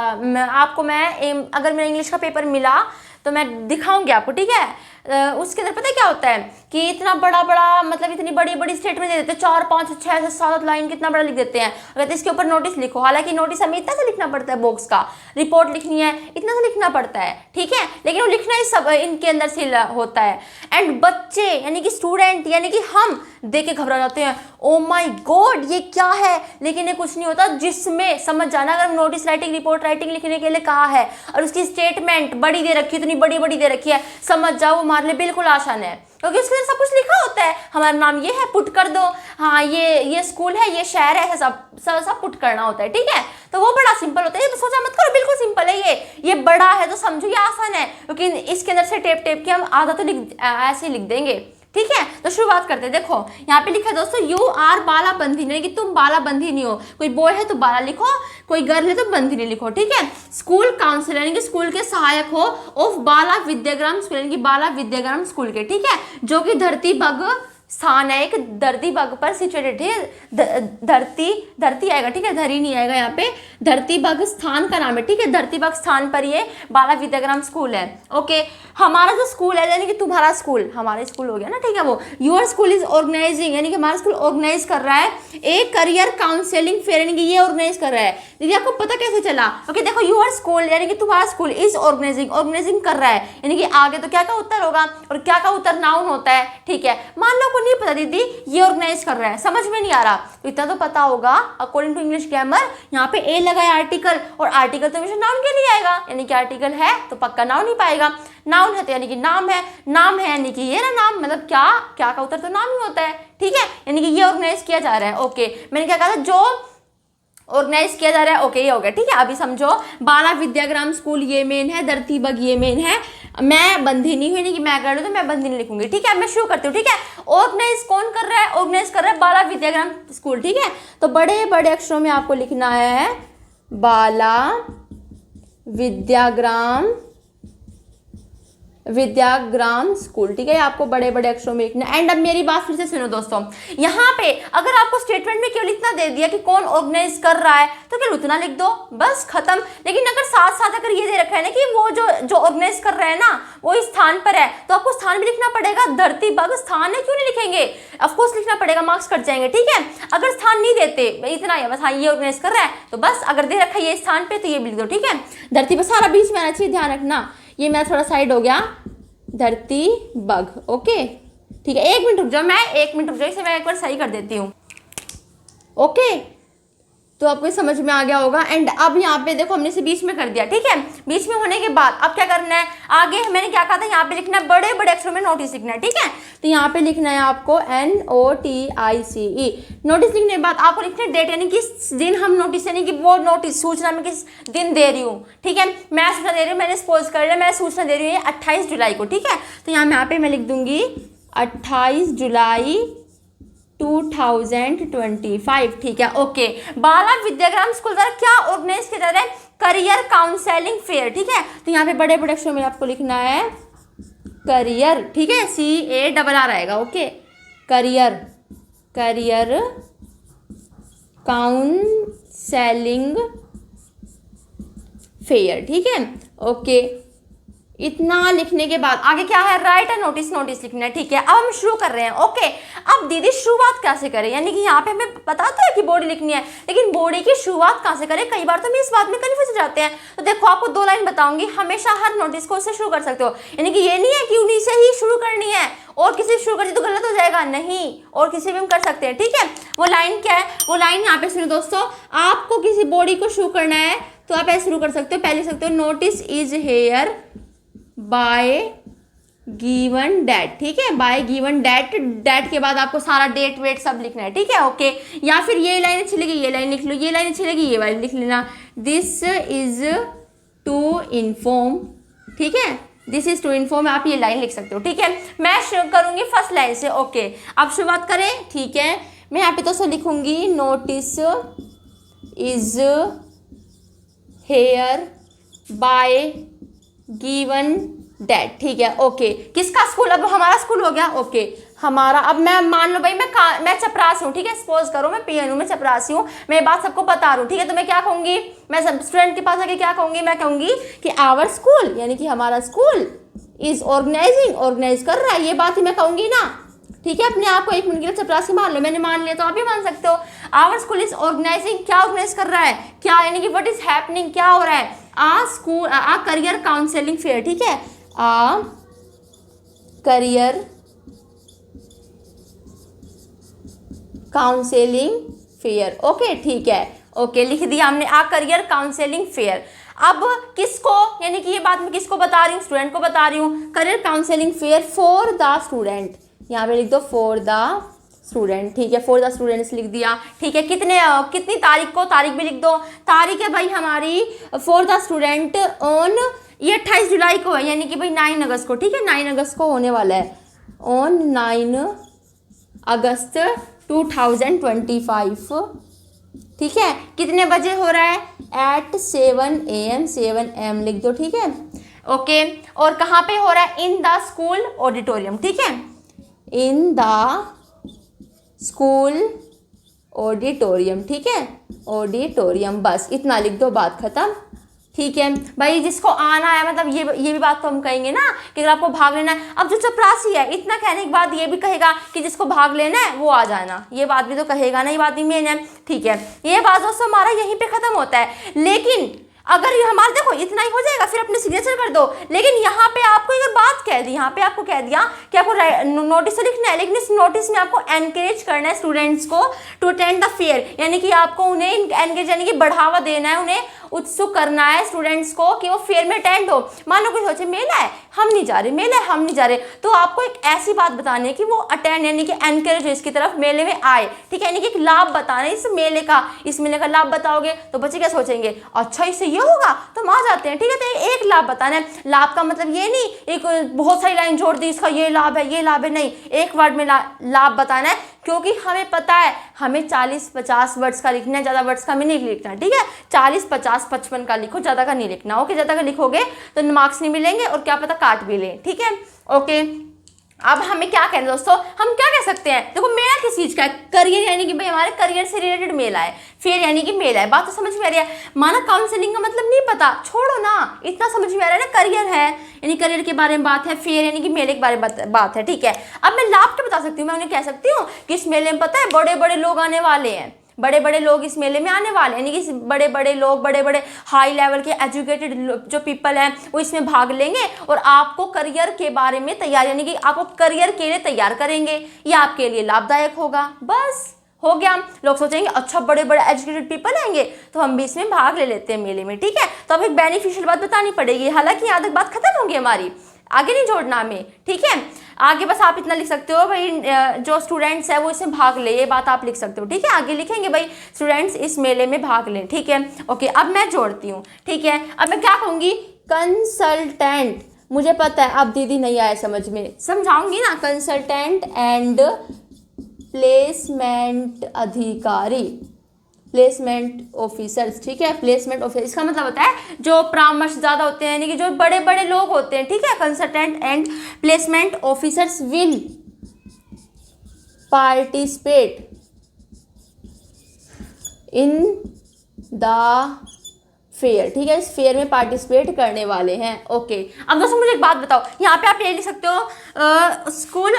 आपको मैं अगर मेरा इंग्लिश का पेपर मिला तो मैं दिखाऊंगी आपको, ठीक है। उसके अंदर पता है क्या होता है कि इतना बड़ा मतलब इतनी बड़ी स्टेटमेंट दे देते हैं, 4 5 6 7 लाइन कितना बड़ा लिख देते हैं। अगर इसके ऊपर नोटिस लिखो, हालांकि नोटिस हमें इतना सा लिखना पड़ता है, बॉक्स का रिपोर्ट लिखनी है इतना सा लिखना पड़ता है, ठीक है, लेकिन वो लिखना ही सब इनके अंदर से होता है। एंड बच्चे यानी कि स्टूडेंट यानी कि हम देख के घबरा जाते हैं, ओ माय गॉड ये क्या है, लेकिन ये कुछ नहीं होता। जिसमें समझ जाना, अगर नोटिस राइटिंग रिपोर्ट राइटिंग लिखने के लिए कहा है और उसकी स्टेटमेंट बड़ी दे रखी है, इतनी बड़ी दे रखी है, समझ जाओ हमारे लिए बिल्कुल आसान है, क्योंकि उसके अंदर सब कुछ लिखा होता है। हमारा नाम ये है, पुट कर दो, हाँ ये स्कूल है, ये शहर है, सब पुट करना होता है, ठीक है। तो वो बड़ा सिंपल होता है, ये सोचा मत करो, बिल्कुल सिंपल है। ये बड़ा है तो समझो ये आसान है, क्योंकि इसके अंदर से टेप के हम आधा तो ऐसे लिख देंगे, ठीक है, तो शुरुआत करते हैं। देखो यहाँ पे लिखा है दोस्तों, यू आर बाला बंधिनी, यानी कि तुम बाला बंधिनी हो। कोई बॉय है तो बाला लिखो, कोई गर्ल है तो बंधिनी लिखो। ठीक है, स्कूल काउंसिलर यानी कि स्कूल के सहायक हो ऑफ बाला विद्याग्राम स्कूल, यानी कि बाला विद्याग्राम स्कूल के। ठीक है, जो कि धरती बग स्थान है, एक धरती बग पर सिचुएटेड है। धरती आएगा, ठीक है, धरी नहीं आएगा यहाँ पे, धरती बग स्थान का नाम है। ठीक है, धरती बग स्थान पर ये बाला विद्याग्राम स्कूल है। ओके, हमारा जो स्कूल है यानी कि तुम्हारा स्कूल, हमारा स्कूल हो गया ना, ठीक है, वो योर स्कूल इज ऑर्गेनाइजिंग, यानी कि हमारा स्कूल ऑर्गेनाइज कर रहा है एक करियर काउंसलिंग फेयर, यानी कि ये ऑर्गेनाइज कर रहा है। दीदी आपको पता कैसे चला? ओके, देखो योर स्कूल यानी कि तुम्हारा स्कूल इज ऑर्गेनाइजिंग कर रहा है, यानी कि आगे तो क्या का उत्तर होगा, और क्या का उत्तर नाउन होता है। ठीक है, मान लो नहीं पता दीदी, ये ऑर्गेनाइज कर रहा है, समझ में नहीं आ रहा, तो इतना तो पता होगा अकॉर्डिंग टू इंग्लिश ग्रामर। यहाँ पे ए लगा है आर्टिकल, और आर्टिकल तो हमेशा नाउन के लिए आएगा, यानी कि आर्टिकल है तो पक्का नाउन ही पाएगा। नाउन है तो यानी कि नाम है, नाम है यानी कि ये ना नाम, मतलब क्या क्या का उत्तर तो नाम ही होता है। ठीक है, यानी कि ये ऑर्गेनाइज किया जा रहा है। ओके, मैंने क्या कहा था, जो ऑर्गेनाइज किया जा रहा है। ओके, ये हो गया। ठीक है, अभी समझो, बाला विद्याग्राम स्कूल ये मेन है, धरती बग ये मेन है, मैं बंधिनी हुई, नहीं कि मैं कर लूँ तो मैं बंधिनी लिखूंगी। ठीक है, अब मैं शुरू करती हूँ। ठीक है, ऑर्गेनाइज कौन कर रहा है? ऑर्गेनाइज कर रहा है बाला विद्याग्राम स्कूल। ठीक है, तो बड़े बड़े अक्षरों में आपको लिखना है बाला विद्याग्राम स्कूल। ठीक है, आपको बड़े बड़े अक्षरों में लिखना है। एंड अब मेरी बात फिर से सुनो दोस्तों, यहाँ पे अगर आपको स्टेटमेंट में केवल इतना दे दिया कि कौन ऑर्गेनाइज कर रहा है, तो केवल उतना लिख दो, बस खत्म। लेकिन अगर साथ साथ अगर ये दे रखा है ना कि वो जो ऑर्गेनाइज कर रहा है ना वो इस स्थान पर है, तो आपको स्थान भी लिखना पड़ेगा। धरती बग स्थान है, क्यों नहीं लिखेंगे? ऑफकोर्स लिखना पड़ेगा, मार्क्स कट जाएंगे। ठीक है, अगर स्थान नहीं देते, इतना ही बस, हाँ ये ऑर्गेनाइज कर रहा है, तो बस अगर दे रखा है ये स्थान पे तो ये भी लिख दो। ठीक है, धरती पर सारा बीच में आना चाहिए, ध्यान रखना। ये मेरा थोड़ा साइड हो गया, धरती बग। ओके, ठीक है, 1 मिनट रुक जाओ, मैं 1 मिनट रुक जाओ, इसे मैं एक बार सही कर देती हूँ। ओके, तो आपको समझ में आ गया होगा। एंड अब यहाँ पे देखो, हमने इसे बीच में कर दिया। ठीक है, बीच में होने के बाद अब क्या करना है आगे? मैंने क्या कहा था, यहाँ पे लिखना है बड़े बड़े अक्षरों में नोटिस लिखना है। ठीक है, तो यहाँ पे लिखना है आपको NOTICE। नोटिस लिखने के बाद आपको लिखना है डेट, यानी किस दिन हम नोटिस, यानी कि वो नोटिस सूचना में किस दिन दे रही हूँ। ठीक है, मैं सूचना दे रही हूँ, मैंने सपोज कर लिया मैं सूचना दे रही हूँ 28 जुलाई को। ठीक है, तो यहाँ पे मैं लिख दूंगी 28 जुलाई 2025। ठीक है, ओके, बाला विद्याग्राम स्कूल द्वारा क्या ऑर्गेनाइज किया जा रहा है? Career counselling fair. ठीक है, तो यहाँ पे बड़े बड़े अक्षरों में आपको लिखना है करियर। ठीक है, CARR आएगा। Okay, career counselling fair. ठीक है, ओके, इतना लिखने के बाद आगे क्या है? राइट है नोटिस लिखना है। ठीक है, अब हम शुरू कर रहे हैं। ओके, अब दीदी शुरुआत कैसे करें? यानी कि यहाँ पे हमें पता तो है कि बॉडी लिखनी है, लेकिन बॉडी की शुरुआत कहाँ से करें? कई बार तो हम इस बात में कन्फ्यूज हो जाते हैं। तो देखो, आपको 2 लाइन बताऊंगी, हमेशा हर नोटिस को उससे शुरू कर सकते हो, यानी कि ये नहीं है कि उन्हीं से ही शुरू करनी है और किसी से शुरू कर दी तो गलत हो जाएगा, नहीं, और किसी भी हम कर सकते हैं। ठीक है, वो लाइन क्या है? वो लाइन यहाँ पे सुनो दोस्तों, आपको किसी बॉडी को शुरू करना है तो आप ऐसे शुरू कर सकते हो, पहले सकते हो notice is hereby given date. ठीक है, बाय गिवन डेट के बाद आपको सारा डेट वेट सब लिखना है। ठीक है, ओके, या फिर ये लाइन अच्छी लगी ये लाइन लिख लो, ये लाइन अच्छी लगी ये वाली लिख लेना, दिस इज टू इन्फॉर्म। ठीक है, दिस इज टू इन्फॉर्म, आप ये लाइन लिख सकते हो। ठीक है, मैं शुरू करूंगी फर्स्ट लाइन से। ओके, अब शुरुआत करें। ठीक है, मैं यहाँ पे तो लिखूंगी notice is hereby given date. ठीक है, ओके, किसका स्कूल? अब हमारा स्कूल हो गया। ओके, हमारा, अब मैं मान लो भाई मैं चपरासी हूँ। ठीक है, सपोज करो मैं PN हूँ, मैं चपरासी हूँ, मैं ये बात सबको बता रहा हूँ। ठीक है, तो मैं क्या कहूँगी? मैं सब स्टूडेंट के पास आके क्या कहूँगी? मैं कहूँगी कि आवर स्कूल, यानी कि हमारा स्कूल इज ऑर्गेनाइज कर रहा है, ये बात ही मैं कहूँगी ना। ठीक है, अपने आप को 1 मिनट के लिए चपरासी मान लो, मैंने मान लिया तो आप भी मान सकते हो। आवर स्कूल इज ऑर्गेनाइजिंग, क्या ऑर्गेनाइज कर रहा है? क्या, यानी कि व्हाट इज हैपनिंग, क्या हो रहा है? आ करियर काउंसलिंग फेयर। ठीक है, आ करियर काउंसलिंग फेयर। ओके, ठीक है, ओके, लिख दिया हमने आ करियर काउंसलिंग फेयर। अब किसको, यानी कि ये बात मैं किसको बता रही हूँ? स्टूडेंट को बता रही हूँ। Career counselling fair for the student, यहाँ पे लिख दो फॉर द स्टूडेंट। ठीक है, फॉर द स्टूडेंट्स लिख दिया। ठीक है, कितनी तारीख को? तारीख भी लिख दो। तारीख है भाई हमारी फॉर द स्टूडेंट ऑन, ये 28 जुलाई को है, यानी कि भाई 9 अगस्त को। ठीक है, 9 अगस्त को होने वाला है। ऑन 9 अगस्त 2025। ठीक है, कितने बजे हो रहा है? एट 7 AM, 7 AM लिख दो। ठीक है, ओके। और कहाँ पे हो रहा है? In the school auditorium. ठीक है, इन द स्कूल ऑडिटोरियम। ठीक है, ऑडिटोरियम, बस इतना लिख दो, बात खत्म। ठीक है भाई, जिसको आना है, मतलब ये भी बात तो हम कहेंगे ना कि अगर आपको भाग लेना है। अब जो चपरासी है, इतना कहने के बाद ये भी कहेगा कि जिसको भाग लेना है वो आ जाना, ये बात भी तो कहेगा ना, ये बात भी मेन है। ठीक है, ये बात दोस्तों हमारा यहीं पे खत्म होता है। लेकिन अगर ये हमारा देखो इतना ही हो जाएगा, फिर अपने सिग्नेचर कर दो। लेकिन यहाँ पे आपको अगर बात कह दी, यहाँ पे आपको कह दिया कि आपको नोटिस तो लिखना है, लेकिन इस नोटिस में आपको एनकरेज करना है स्टूडेंट्स को टू अटेंड द फेयर, यानी कि आपको उन्हें एनकरेज यानी कि बढ़ावा देना है, उन्हें उत्सुक करना है स्टूडेंट्स को कि वो फेयर में अटेंड हो। मान लो कोई सोचे मेला है हम नहीं जा रहे, मेला है हम नहीं जा रहे, तो आपको एक ऐसी बात बतानी है कि वो अटेंड यानी कि एनकरेज हो इसकी तरफ, मेले में आए। ठीक है, यानी कि एक लाभ बताना है इस मेले का लाभ बताओगे तो बच्चे क्या सोचेंगे, अच्छा इससे ये होगा तो हम आ जाते हैं। ठीक है, तो एक लाभ बताना है। लाभ का मतलब ये नहीं एक बहुत सारी लाइन जोड़ दी इसका ये लाभ है ये लाभ है, नहीं, एक वर्ड में लाभ बताना है, क्योंकि हमें पता है हमें 40-50 वर्ड्स का लिखना है, ज़्यादा वर्ड्स का हमें नहीं लिखना है। ठीक है, 40-50-55 का लिखो, ज़्यादा का नहीं लिखना। ओके, ज़्यादा का लिखोगे तो मार्क्स नहीं मिलेंगे और क्या पता काट भी लें। ठीक है, ओके। अब हमें क्या कहना है दोस्तों, हम क्या कह सकते हैं? देखो मेला किस चीज़ का है? करियर, यानी कि भाई हमारे करियर से रिलेटेड मेला है। फेयर यानी कि मेला है, बात तो समझ में आ रही है। माना काउंसलिंग का मतलब नहीं पता, छोड़ो ना, इतना समझ में आ रहा है ना, करियर है यानी करियर के बारे में बात है, फेयर यानी कि मेले के बारे में बात है। ठीक है, अब मैं लाभ क्या बता सकती हूँ? मैं उन्हें कह सकती हूँ कि इस मेले में पता है बड़े बड़े लोग आने वाले हैं, बड़े बड़े लोग इस मेले में आने वाले हैं, यानी कि बड़े बड़े लोग, बड़े बड़े हाई लेवल के एजुकेटेड जो पीपल हैं वो इसमें भाग लेंगे और आपको करियर के बारे में तैयार यानी कि आपको करियर के लिए तैयार करेंगे, ये आपके लिए लाभदायक होगा। बस हो गया। लोग सोचेंगे अच्छा बड़े बड़े एजुकेटेड पीपल आएंगे तो हम भी इसमें भाग ले लेते हैं मेले में। ठीक है, तो अब एक बेनिफिशियल बात बतानी पड़ेगी, हालांकि यहाँ तक बात खत्म होगी हमारी, आगे नहीं जोड़ना हमें। ठीक है, आगे बस आप इतना लिख सकते हो भाई जो स्टूडेंट्स है वो इसमें भाग ले, ये बात आप लिख सकते हो। ठीक है, आगे लिखेंगे भाई स्टूडेंट्स इस मेले में भाग लें। ठीक है, ओके। अब मैं जोड़ती हूँ। ठीक है, अब मैं क्या कहूँगी? कंसल्टेंट, मुझे पता है अब दीदी नहीं आया समझ में, समझाऊंगी ना। कंसल्टेंट एंड प्लेसमेंट अधिकारी, प्लेसमेंट ऑफिसर्स। ठीक है, प्लेसमेंट ऑफिसर इसका मतलब होता है जो परामर्श ज़्यादा होते हैं, यानी कि जो बड़े बड़े लोग होते हैं। ठीक है, consultant and placement officers will participate in the fair. ठीक है, इस फेयर में पार्टिसिपेट करने वाले हैं। ओके, अब दोस्तों मुझे एक बात बताओ, यहाँ पे आप ये लिख सकते हो स्कूल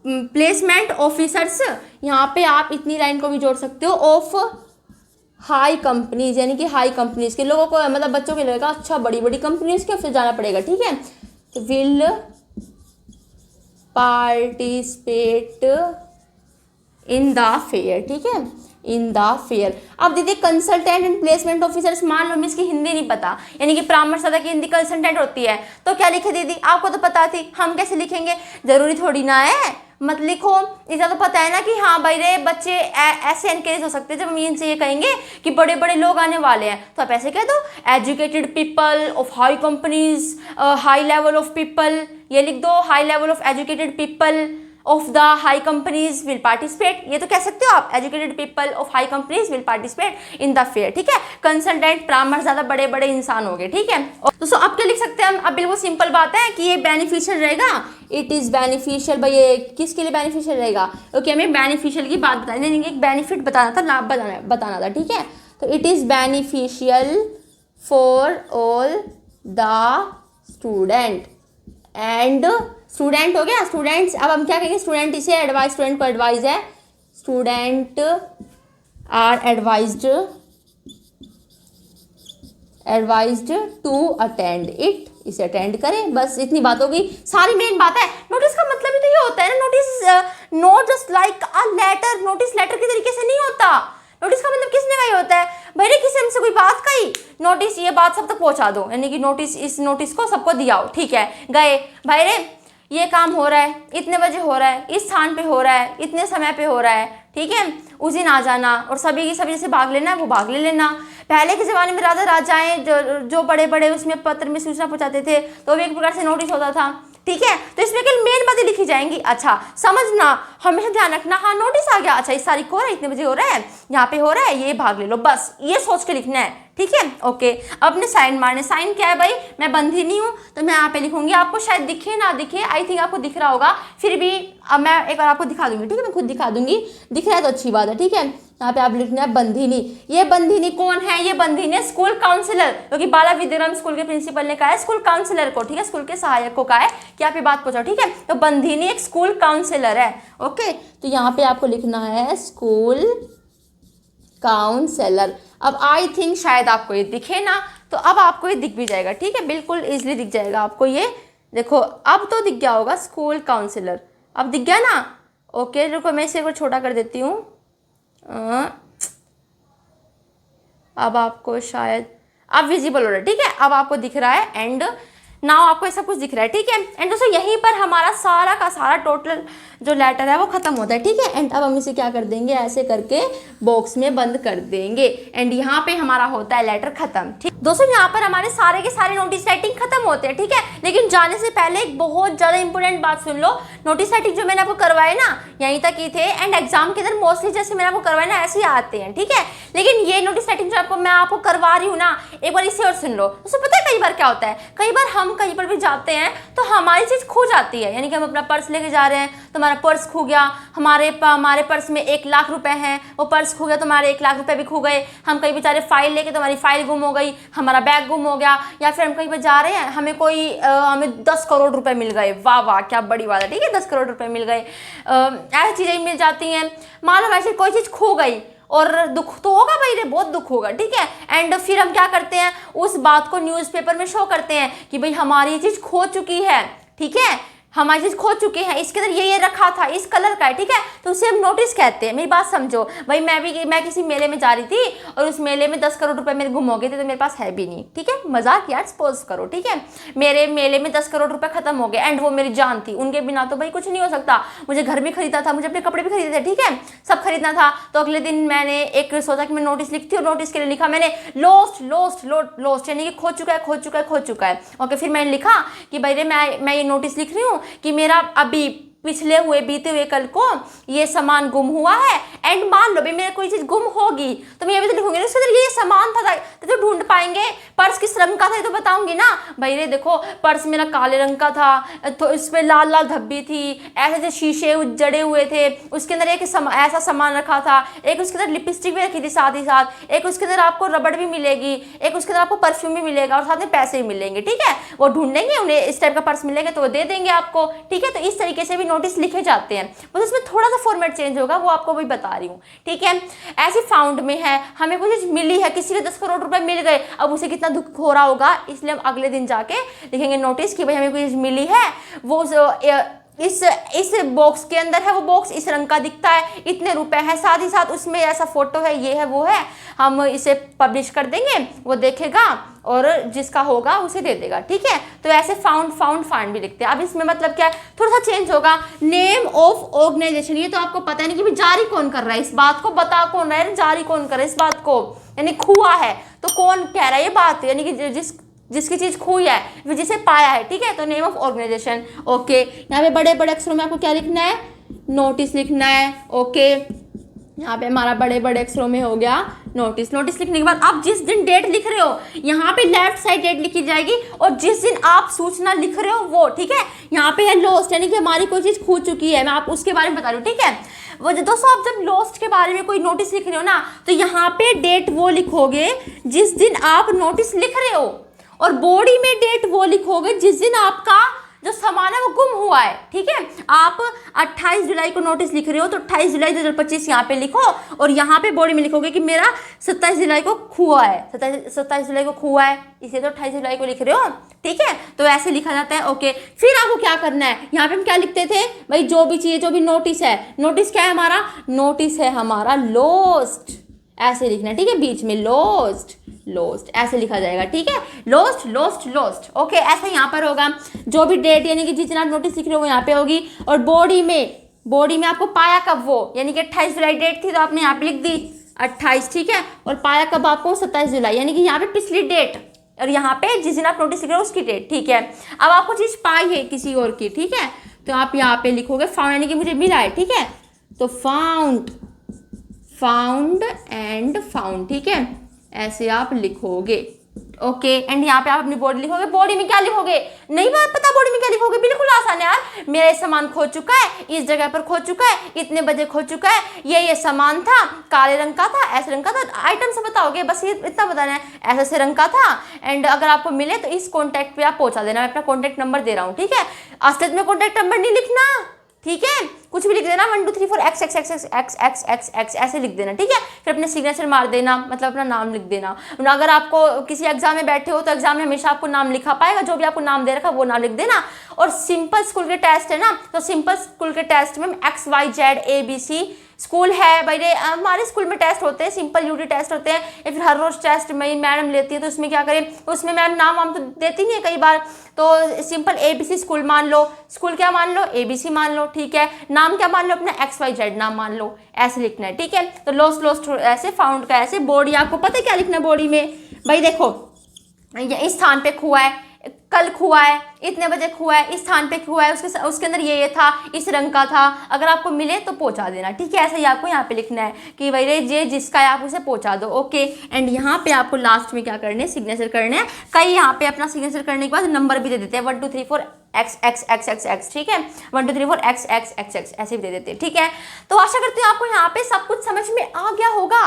प्लेसमेंट ऑफिसर्स, यहाँ पे आप इतनी लाइन को भी जोड़ सकते हो, ऑफ हाई कंपनीज, यानी कि हाई कंपनीज के लोगों को, मतलब बच्चों के लगेगा अच्छा बड़ी बड़ी कंपनीज के ऑफिस जाना पड़ेगा। ठीक है, तो will participate in the fair. ठीक है, इन द फेयर। अब दीदी कंसल्टेंट एंड प्लेसमेंट ऑफिसर्स, मान लो मिस की हिंदी नहीं पता, यानी कि परामर्शदाता की हिंदी कंसल्टेंट होती है, तो क्या लिखे दीदी? आपको तो पता थी, हम कैसे लिखेंगे? जरूरी थोड़ी ना है मत लिखो, इतना तो पता है ना कि हाँ भाई रे बच्चे ऐसे एनकरेज हो सकते हैं जब हम इनसे ये कहेंगे कि बड़े बड़े लोग आने वाले हैं, तो आप ऐसे कह दो educated people of high companies, high level of people, ये लिख दो, high level of educated people of the high companies will participate, ये तो कह सकते हो आप, educated people of high companies will participate in the fair. ठीक है, कंसल्टेंट परामर्श ज़्यादा बड़े बड़े इंसान हो गए। ठीक है, दोस्तों अब क्या लिख सकते हैं हम? अब बिल्कुल सिंपल बात है कि ये बेनिफिशियल रहेगा, इट इज़ बेनिफिशियल। भाई ये किसके लिए बेनिफिशियल रहेगा? ओके, हमें बेनिफिशियल की बात बतानी, यानी कि एक बेनिफिट बताना था, लाभ बताना था। ठीक है, तो it is beneficial for all the student and student हो गया, स्टूडेंट्स। अब हम क्या कहेंगे? स्टूडेंट इसे एडवाइज, स्टूडेंट को एडवाइज है, student are advised to attend it, इसे अटेंड करें। बस इतनी बात होगी, सारी मेन बात है। नोटिस का मतलब ही तो ये होता है ना, notice not just like a letter, notice letter के तरीके से नहीं होता। नोटिस का मतलब किसने का ही होता है भाई रे, किसी हमसे कोई बात कही, नोटिस ये बात सब तक पहुंचा दो, यानी कि नोटिस, इस नोटिस को सबको दिया हो। ठीक है, गए भाई रे ये काम हो रहा है, इतने बजे हो रहा है, इस स्थान पे हो रहा है, इतने समय पे हो रहा है। ठीक है, उस दिन आ जाना और सभी की सभी जैसे भाग लेना है वो भाग ले लेना। पहले के ज़माने में राजा राजाएं जो बड़े बड़े उसमें पत्र में सूचना पहुंचाते थे तो वो एक प्रकार से नोटिस होता था। ठीक है। तो इसमें केवल मेन बातें लिखी जाएंगी। अच्छा समझना, हमेशा ध्यान रखना, हाँ नोटिस आ गया, अच्छा इस तारीख को हो रहा है, इतने बजे हो रहा है, यहाँ पे हो रहा है, ये भाग ले लो, बस ये सोच के लिखना है, ठीक है। ओके, अब अपने साइन मारने, साइन क्या है भाई, मैं बंधिनी हूँ तो मैं यहाँ पे लिखूंगी, आपको शायद दिखे ना दिखे, आई थिंक आपको दिख रहा होगा, फिर भी अब मैं एक बार आपको दिखा दूंगी, ठीक है, मैं खुद दिखा दूंगी, दिख रहा है तो अच्छी बात है, ठीक है। यहाँ पे आप लिखना है बंधिनी। ये बंधिनी कौन है, ये बंधिनी स्कूल काउंसलर, क्योंकि बाला विद्याराम स्कूल के प्रिंसिपल ने कहा है स्कूल काउंसलर को, ठीक है, स्कूल के सहायक को कहा है कि आप ये बात पूछो, ठीक है। तो बंधिनी एक स्कूल काउंसलर है, ओके। तो यहाँ पे आपको लिखना है स्कूल काउंसलर। अब आई थिंक शायद आपको ये दिखे ना, तो अब आपको ये दिख भी जाएगा, ठीक है, बिल्कुल इजीली दिख जाएगा आपको ये, देखो अब तो दिख गया होगा स्कूल काउंसलर, अब दिख गया ना, ओके। रुको मैं इसे छोटा कर देती हूँ, अब आपको शायद अब विजिबल हो रहा है, ठीक है, अब आपको दिख रहा है, एंड नाउ आपको ऐसा कुछ दिख रहा है, ठीक है। एंड दोस्तों यहीं पर हमारा सारा का सारा टोटल जो लेटर है वो खत्म होता है, ठीक है। एंड अब हम इसे क्या कर देंगे, ऐसे करके बॉक्स में बंद कर देंगे, एंड यहाँ पे हमारा होता है लेटर खत्म, ठीक दोस्तों। यहाँ पर हमारे सारे के सारे नोटिस राइटिंग खत्म होते हैं, ठीक है। लेकिन जाने से पहले एक बहुत ज्यादा इंपॉर्टेंट बात सुन लो, नोटिस राइटिंग जो मैंने आपको करवाए ना यहीं तक ही थे, एंड एग्जाम के अंदर मोस्टली जैसे मैंने आपको करवाए ना ऐसे ही आते हैं, ठीक है। लेकिन ये नोटिस राइटिंग जो मैं आपको करवा रही हूँ ना, एक बार इसे और सुन लो। दोस्तों पता है कई बार क्या होता है, कई बार हम कहीं पर भी जाते हैं तो हमारी चीज खो जाती है, यानी कि हम अपना पर्स लेके जा रहे हैं तो हमारा पर्स खो गया, हमारे पर्स में 1 लाख रुपए हैं, वो पर्स खो गया तो हमारे 1 लाख रुपए भी खो गए। हम कहीं बेचारे फाइल लेके तो हमारी फाइल गुम हो गई, हमारा बैग गुम हो गया, या फिर हम कहीं पर जा रहे हैं हमें 10 करोड़ रुपए मिल गए, वाह वाह क्या बड़ी बात है, ठीक है, 10 करोड़ रुपए मिल गए, ऐसी चीजें मिल जाती हैं। मान लो ऐसे कोई चीज खो गई और दुख तो होगा भाई, बहुत दुख होगा, ठीक है। एंड फिर हम क्या करते हैं, उस बात को न्यूज़पेपर में शो करते हैं कि भाई हमारी ये चीज खो चुकी है, ठीक है, हमारी चीज खो चुके हैं, इसके अंदर ये रखा था, इस कलर का है, ठीक है। तो उसे हम नोटिस कहते हैं। मेरी बात समझो भाई, मैं किसी मेले में जा रही थी और उस मेले में 10 करोड़ रुपए मेरे गुम हो गए थे, तो मेरे पास है भी नहीं, ठीक है, मजाक यार सपोज करो, ठीक है। मेरे मेले में 10 करोड़ रुपए खत्म हो गए, एंड वो मेरी जान थी, उनके बिना तो भाई कुछ नहीं हो सकता, मुझे घर भी खरीदना था, मुझे अपने कपड़े भी खरीदे थे, ठीक है, सब खरीदना था। तो अगले दिन मैंने एक सोचा कि मैं नोटिस लिखती हूँ, नोटिस के लिए लिखा मैंने लॉस्ट लॉस्ट लॉस्ट, यानी कि खो चुका है खो चुका है खो चुका है, ओके। फिर मैंने लिखा कि भाई मैं ये नोटिस लिख रही हूँ कि मेरा अभी पिछले हुए बीते हुए कल को ये सामान गुम हुआ है, एंड मान लो भी मेरे कोई चीज गुम होगी तो मैं ये भी तो लिखूंगी ना, ये सामान था तो ढूंढ पाएंगे। पर्स किस रंग का था ये तो बताऊंगी ना, भाई रे देखो पर्स मेरा काले रंग का था, तो इसमें लाल लाल धब्बी थी, ऐसे जो शीशे जड़े हुए थे, उसके अंदर एक ऐसा सामान रखा था, एक उसके अंदर लिपस्टिक भी रखी थी साथ ही साथ, एक उसके अंदर आपको रबड़ भी मिलेगी, एक उसके अंदर आपको परफ्यूम भी मिलेगा, और साथ में पैसे भी मिलेंगे, ठीक है। वो ढूंढेंगे, उन्हें इस टाइप का पर्स मिलेगा तो वो दे देंगे आपको, ठीक है। तो इस तरीके से भी नोटिस लिखे जाते हैं, बस उसमें थोड़ा सा फॉर्मेट चेंज होगा, वो आपको भी बता रही हूँ, ठीक है। ऐसे फाउंड में है, हमें कुछ चीज मिली है, किसी को 10 करोड़ रुपए मिल गए, अब उसे कितना दुख हो रहा होगा, इसलिए हम अगले दिन जाके लिखेंगे नोटिस कि भाई हमें कोई चीज मिली है, वो इस बॉक्स के अंदर है, वो बॉक्स इस रंग का दिखता है, इतने रुपए हैं, साथ ही साथ उसमें ऐसा फोटो है, ये है वो है, हम इसे पब्लिश कर देंगे, वो देखेगा और जिसका होगा उसे दे देगा, ठीक है। तो ऐसे फाउंड भी लिखते हैं। अब इसमें मतलब क्या है, थोड़ा सा चेंज होगा, नेम ऑफ ऑर्गेनाइजेशन, ये तो आपको पता है नहीं कि भी जारी कौन कर रहा है इस बात को, बता कौन रहा है, जारी कौन कर रहा है इस बात को, यानी खुआ है तो कौन कह रहा है ये बात, यानी कि जिसकी चीज खोई है वो जिसे पाया है, ठीक है। तो नेम ऑफ ऑर्गेनाइजेशन, ओके। यहाँ पे बड़े बड़े अक्षरों में आपको क्या लिखना है, नोटिस लिखना है, ओके। यहाँ पे हमारा बड़े बड़े अक्षरों में हो गया नोटिस। नोटिस लिखने के बाद आप जिस दिन डेट लिख रहे हो यहाँ पे लेफ्ट साइड डेट लिखी जाएगी, और जिस दिन आप सूचना लिख रहे हो वो, ठीक है। यहाँ पे है लॉस्ट, यानी कि हमारी कोई चीज खो चुकी है, मैं आप उसके बारे में बता रही हूँ, ठीक है। वो दोस्तों आप जब लॉस्ट के बारे में कोई नोटिस लिख रहे हो ना, तो यहाँ पे डेट वो लिखोगे जिस दिन आप नोटिस लिख रहे हो, और बॉडी में डेट वो लिखोगे जिस दिन आपका जो सामान है वो गुम हुआ है, ठीक है। आप 28 जुलाई को नोटिस लिख रहे हो तो 28 जुलाई 2025 यहाँ पे लिखो, और यहाँ पे बॉडी में लिखोगे कि मेरा 27 जुलाई को खुआ है, 27 जुलाई को खुआ है, इसे तो 28 जुलाई को लिख रहे हो, ठीक है। तो ऐसे लिखा जाता है, ओके। फिर आपको क्या करना है, यहाँ पे हम क्या लिखते थे भाई, जो भी चाहिए, जो भी नोटिस है, नोटिस क्या है हमारा, नोटिस है हमारा लॉस्ट, ऐसे लिखना है, ठीक है, बीच में लॉस्ट ऐसे लिखा जाएगा, ठीक है, लॉस्ट, ओके। ऐसे यहाँ पर होगा, जो भी डेट यानी कि जितना नोटिस लिख रहे हो वो यहाँ पे होगी, और बॉडी में आपको पाया कब वो, यानी कि 28 जुलाई डेट थी तो आपने यहाँ पे लिख दी 28, ठीक है, और पाया कब आपको 27 जुलाई, यानी कि यहाँ पे पिछली डेट, और यहाँ पे जिस दिन आप नोटिस लिख रहे हो उसकी डेट, ठीक है। अब आपको चीज़ पाई है किसी और की, ठीक है, तो आप यहाँ पे लिखोगे फाउंड, यानी कि मुझे मिला है, ठीक है, तो फाउंड, फाउंड एंड फाउंड, ठीक है, ऐसे आप लिखोगे, ओके। एंड यहाँ पे आप अपनी बॉडी लिखोगे। बॉडी में क्या लिखोगे, नहीं बात पता बॉडी में क्या लिखोगे, बिल्कुल आसान है यार। मेरा ये सामान खो चुका है, इस जगह पर खो चुका है, इतने बजे खो चुका है, ये सामान था, काले रंग का था, ऐसे रंग का था, आइटम से बताओगे, बस ये इतना बताना है, ऐसे ऐसे रंग का था। एंड अगर आपको मिले तो इस कॉन्टैक्ट पे आप पहुंचा देना, मैं अपना कॉन्टैक्ट नंबर दे रहा हूँ, ठीक है। असलियत में कॉन्टैक्ट नंबर नहीं लिखना, ठीक है, कुछ भी लिख देना, 1 2 3 4 x x x x x x x x ऐसे लिख देना, ठीक है। फिर अपने सिग्नेचर मार देना, मतलब अपना नाम लिख देना। अगर आपको किसी एग्जाम में बैठे हो तो एग्जाम में हमेशा आपको नाम लिखा पाएगा, जो भी आपको नाम दे रखा वो नाम लिख देना। और सिंपल स्कूल के टेस्ट है ना, तो सिंपल स्कूल के टेस्ट में XYZ ABC स्कूल है भाई, हमारे स्कूल में टेस्ट होते हैं, सिंपल यूटी टेस्ट होते हैं, या फिर हर रोज टेस्ट मैडम लेती है, तो उसमें क्या करें, उसमें मैम नाम वाम तो देती नहीं है कई बार, तो सिंपल ABC स्कूल मान लो, स्कूल क्या मान लो, ABC मान लो, ठीक है, नाम क्या मान लो, अपना XYZ नाम मान लो, ऐसे लिखना है, ठीक है। तो लोस्ट ऐसे, फाउंड का ऐसे, बॉडी आपको पता है क्या लिखना है बॉडी में, भाई देखो इस स्थान पे खुआ है, कल खुआ है, इतने बजे खुआ है, इस स्थान पे खुआ है, उसके अंदर ये था, इस रंग का था, अगर आपको मिले तो पहुंचा देना, ठीक है। ऐसा ही आपको यहाँ पे लिखना है कि भाई ये जिसका है आप उसे पहुंचा दो, ओके। एंड यहाँ पे आपको लास्ट में क्या करने हैं, सिग्नेचर करने हैं। कई यहाँ पे अपना सिग्नेचर करने के बाद नंबर भी दे देते हैं, 1 2 3 4 x x x x x, ठीक है, 1 2 3 4 x x x x ऐसे भी दे देते हैं, ठीक है। तो आशा करती हूँ आपको यहाँ पे सब कुछ समझ में आ गया होगा।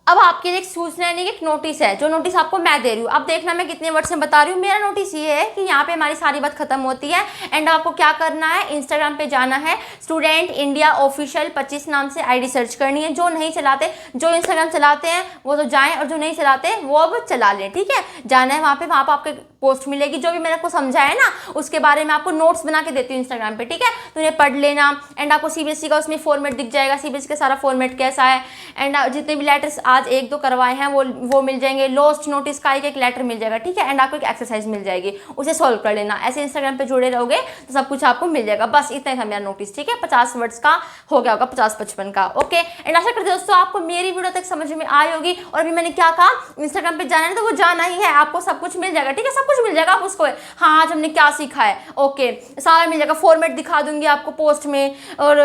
अब आपके लिए एक सूचना यानी कि एक नोटिस है, जो नोटिस आपको मैं दे रही हूँ। अब देखना मैं कितने वर्ड से बता रही हूँ। मेरा नोटिस ये है कि यहाँ पे हमारी सारी बात खत्म होती है। एंड आपको क्या करना है, इंस्टाग्राम पे जाना है, स्टूडेंट इंडिया ऑफिशियल 25 नाम से आईडी सर्च करनी है। जो नहीं चलाते, जो इंस्टाग्राम चलाते हैं वो तो जाएं, और जो नहीं चलाते वो अब चला लें, ठीक है। जाना है वहाँ पे आपको पोस्ट मिलेगी, जो भी मैंने आपको समझाया ना उसके बारे में आपको नोट्स बना के देती हूँ इंस्टाग्राम पे, ठीक है। तो उन्हें पढ़ लेना। एंड आपको सीबीएसई का उसमें फॉर्मेट दिख जाएगा, सीबीएसई का सारा फॉर्मेट कैसा है। एंड जितने भी लेटर्स आज 1 2 करवाए हैं वो मिल जाएंगे। लॉस्ट नोटिस का एक लेटर मिल जाएगा, ठीक है। एंड आपको एक एक्सरसाइज मिल जाएगी, उसे सॉल्व कर लेना। ऐसे इंस्टाग्राम पे जुड़े रहोगे तो सब कुछ आपको मिल जाएगा। बस इतना ही था मेरा नोटिस, ठीक है। 50 वर्ड्स का हो गया होगा, 50-55 का, ओके। एंड आशा करते दोस्तों आपको मेरी वीडियो तक समझ में आई होगी। और अभी मैंने क्या कहा, इंस्टाग्राम पे जाना है तो वो जाना ही है, आपको सब कुछ मिल जाएगा, ठीक है। सब कुछ मिल जाएगा, आप उसको हाँ आज हमने क्या सीखा है, ओके, सारा मिल जाएगा। फॉर्मेट दिखा दूंगी आपको पोस्ट में, और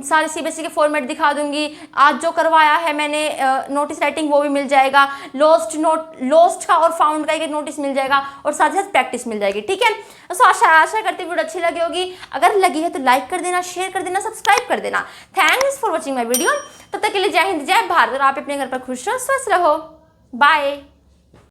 सारे सीबीएसई के फॉर्मेट दिखा दूंगी। आज जो करवाया है मैंने नोटिस राइटिंग वो भी मिल जाएगा। लॉस्ट का और फाउंड का एक नोटिस मिल जाएगा, और साथ ही साथ प्रैक्टिस मिल जाएगी, ठीक है। तो आशा करती वीडियो अच्छी लगी होगी। अगर लगी है तो लाइक कर देना, शेयर कर देना, सब्सक्राइब कर देना। Thanks for watching my video. तब तक के लिए जय हिंद, जय भारत। और आप अपने घर पर खुश रहो, स्वस्थ रहो, बाय।